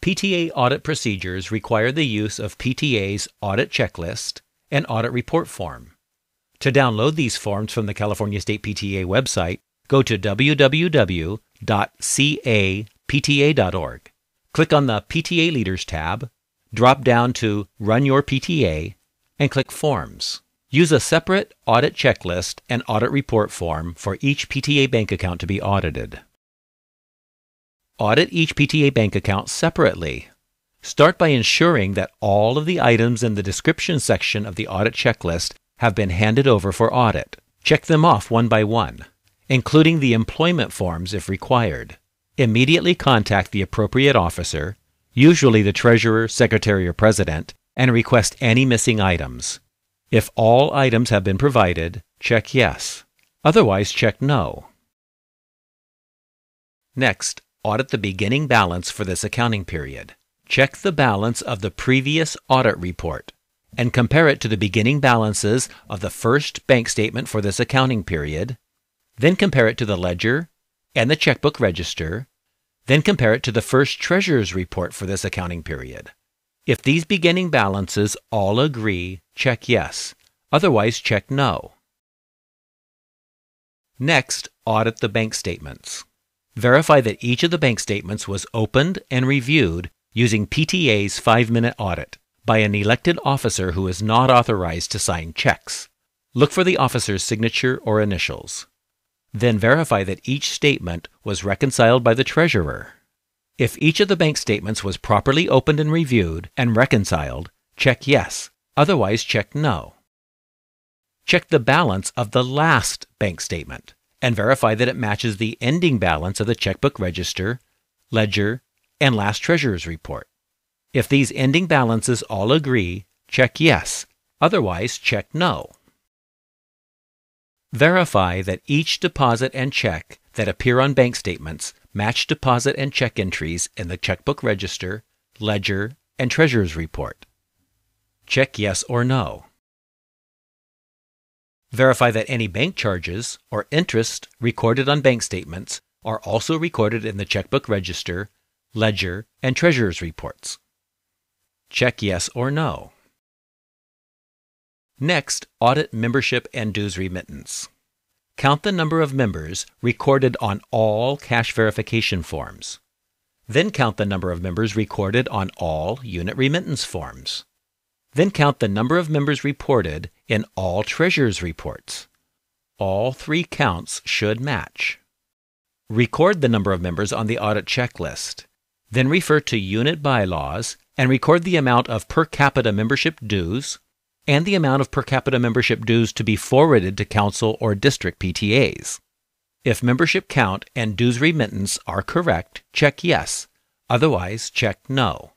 PTA audit procedures require the use of PTA's Audit Checklist and Audit Report Form. To download these forms from the California State PTA website, go to www.capta.org. Click on the PTA Leaders tab, drop down to Run Your PTA, and click Forms. Use a separate Audit Checklist and Audit Report Form for each PTA bank account to be audited. Audit each PTA bank account separately. Start by ensuring that all of the items in the description section of the Audit Checklist have been handed over for audit. Check them off one by one, including the employment forms if required. Immediately contact the appropriate officer, usually the treasurer, secretary, or president, and request any missing items. If all items have been provided, check yes. Otherwise, check no. Next, audit the beginning balance for this accounting period. Check the balance of the previous audit report and compare it to the beginning balances of the first bank statement for this accounting period, then compare it to the ledger and the checkbook register, then compare it to the first treasurer's report for this accounting period. If these beginning balances all agree, check yes. Otherwise, check no. Next, audit the bank statements. Verify that each of the bank statements was opened and reviewed using PTA's 5-minute audit by an elected officer who is not authorized to sign checks. Look for the officer's signature or initials. Then verify that each statement was reconciled by the treasurer. If each of the bank statements was properly opened and reviewed and reconciled, check yes. Otherwise, check no. Check the balance of the last bank statement and verify that it matches the ending balance of the checkbook register, ledger, and last treasurer's report. If these ending balances all agree, check yes. Otherwise, check no. Verify that each deposit and check that appear on bank statements match deposit and check entries in the checkbook register, ledger, and treasurer's report. Check yes or no. Verify that any bank charges or interest recorded on bank statements are also recorded in the checkbook register, ledger, and treasurer's reports. Check yes or no. Next, audit membership and dues remittance. Count the number of members recorded on all cash verification forms. Then count the number of members recorded on all unit remittance forms. Then count the number of members reported in all treasurer's reports. All 3 counts should match. Record the number of members on the audit checklist. Then refer to unit bylaws and record the amount of per capita membership dues and the amount of per capita membership dues to be forwarded to council or district PTAs. If membership count and dues remittance are correct, check yes. Otherwise, check no.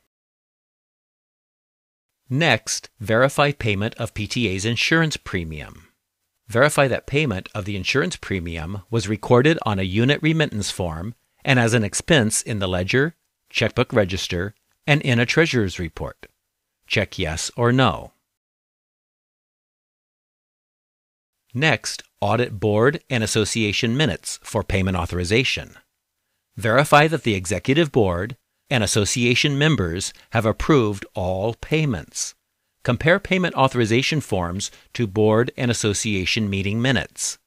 Next, verify payment of PTA's insurance premium. Verify that payment of the insurance premium was recorded on a unit remittance form and as an expense in the ledger, checkbook register, and in a treasurer's report. Check yes or no. Next, audit board and association minutes for payment authorization. Verify that the executive board and association members have approved all payments. Compare payment authorization forms to board and association meeting minutes.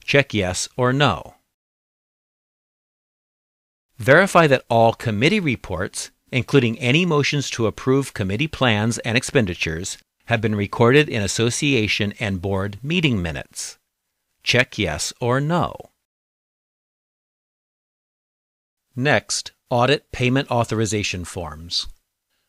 Check yes or no. Verify that all committee reports, including any motions to approve committee plans and expenditures, have been recorded in association and board meeting minutes. Check yes or no. Next, audit payment authorization forms.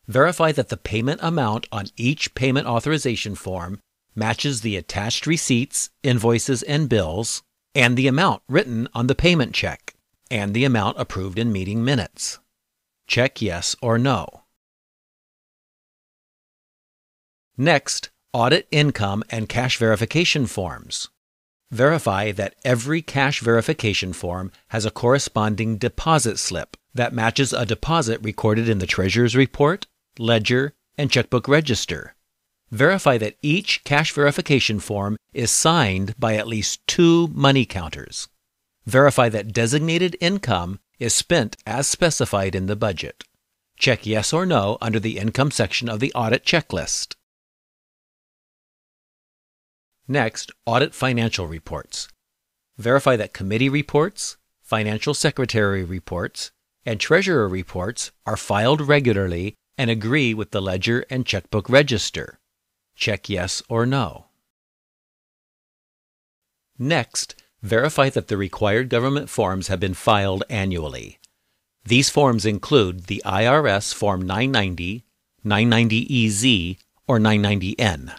Verify that the payment amount on each payment authorization form matches the attached receipts, invoices, and bills, and the amount written on the payment check, and the amount approved in meeting minutes. Check yes or no. Next, audit income and cash verification forms. Verify that every cash verification form has a corresponding deposit slip that matches a deposit recorded in the treasurer's report, ledger, and checkbook register. Verify that each cash verification form is signed by at least 2 money counters. Verify that designated income is spent as specified in the budget. Check yes or no under the Income section of the Audit Checklist. Next, audit financial reports. Verify that committee reports, financial secretary reports, and treasurer reports are filed regularly and agree with the ledger and checkbook register. Check yes or no. Next, verify that the required government forms have been filed annually. These forms include the IRS Form 990, 990EZ, or 990N,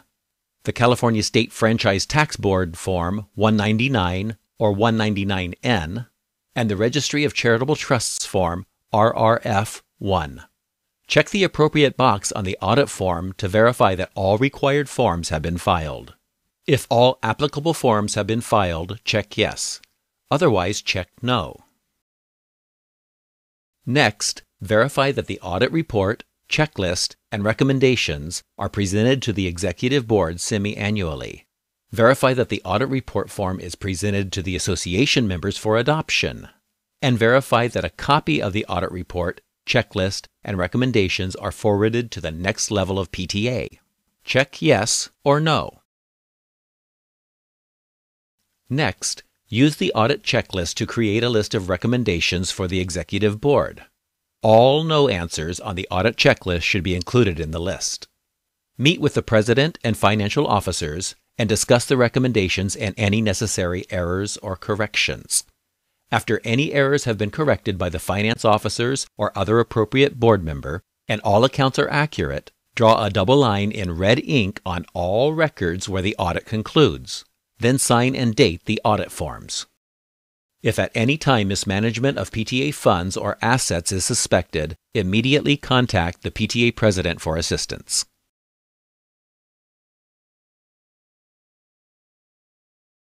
the California State Franchise Tax Board Form 199 or 199N, and the Registry of Charitable Trusts Form RRF-1. Check the appropriate box on the audit form to verify that all required forms have been filed. If all applicable forms have been filed, check yes. Otherwise, check no. Next, verify that the audit report, checklist, and recommendations are presented to the Executive Board semi-annually. Verify that the audit report form is presented to the association members for adoption. And verify that a copy of the audit report, checklist, and recommendations are forwarded to the next level of PTA. Check yes or no. Next, use the audit checklist to create a list of recommendations for the Executive Board. All no answers on the audit checklist should be included in the list. Meet with the President and financial officers and discuss the recommendations and any necessary errors or corrections. After any errors have been corrected by the finance officers or other appropriate board member, and all accounts are accurate, draw a double line in red ink on all records where the audit concludes. Then sign and date the audit forms. If at any time mismanagement of PTA funds or assets is suspected, immediately contact the PTA President for assistance.